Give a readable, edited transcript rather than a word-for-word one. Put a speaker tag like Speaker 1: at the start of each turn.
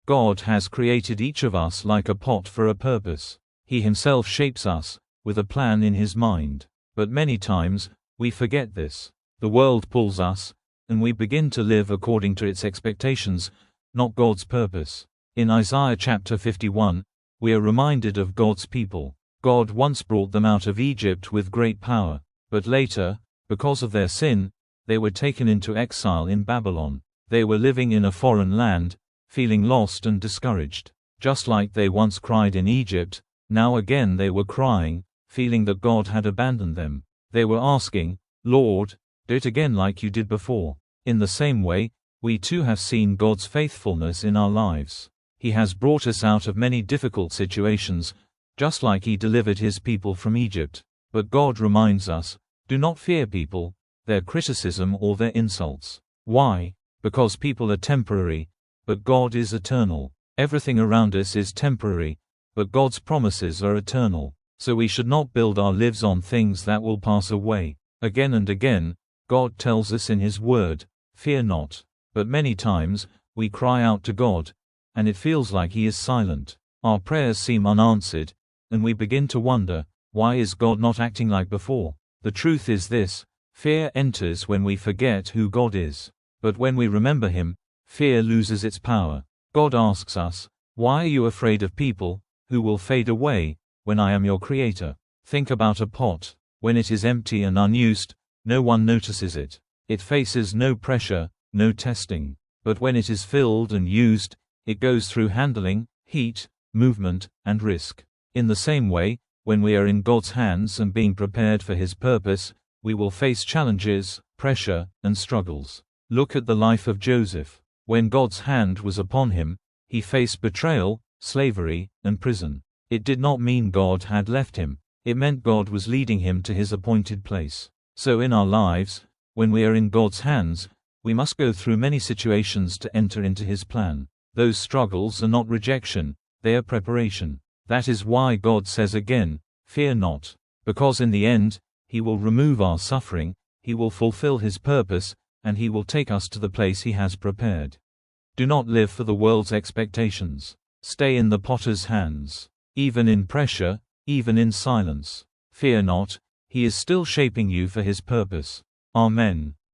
Speaker 1: God has created each of us like a pot for a purpose. He himself shapes us, with a plan in his mind. But many times, we forget this. The world pulls us, and we begin to live according to its expectations, not God's purpose. In Isaiah chapter 51, we are reminded of God's people. God once brought them out of Egypt with great power, but later, because of their sin, they were taken into exile in Babylon. They were living in a foreign land, feeling lost and discouraged. Just like they once cried in Egypt, now again they were crying, feeling that God had abandoned them. They were asking, "Lord, do it again like you did before." In the same way, we too have seen God's faithfulness in our lives. He has brought us out of many difficult situations, just like He delivered His people from Egypt. But God reminds us, do not fear people, their criticism or their insults. Why? Because people are temporary, but God is eternal. Everything around us is temporary, but God's promises are eternal. So we should not build our lives on things that will pass away. Again and again, God tells us in His Word, "Fear not." But many times, we cry out to God, and it feels like He is silent. Our prayers seem unanswered, and we begin to wonder, why is God not acting like before? The truth is this: fear enters when we forget who God is. But when we remember Him, fear loses its power. God asks us, "Why are you afraid of people, who will fade away, when I am your Creator?" Think about a pot. When it is empty and unused, no one notices it. It faces no pressure, no testing. But when it is filled and used, it goes through handling, heat, movement, and risk. In the same way, when we are in God's hands and being prepared for His purpose, we will face challenges, pressure, and struggles. Look at the life of Joseph. When God's hand was upon him, he faced betrayal, slavery, and prison. It did not mean God had left him. It meant God was leading him to His appointed place. So in our lives, when we are in God's hands, we must go through many situations to enter into His plan. Those struggles are not rejection, they are preparation. That is why God says again, "Fear not." Because in the end, He will remove our suffering, He will fulfill His purpose, and He will take us to the place He has prepared. Do not live for the world's expectations. Stay in the Potter's hands. Even in pressure, even in silence. Fear not, He is still shaping you for His purpose. Amen.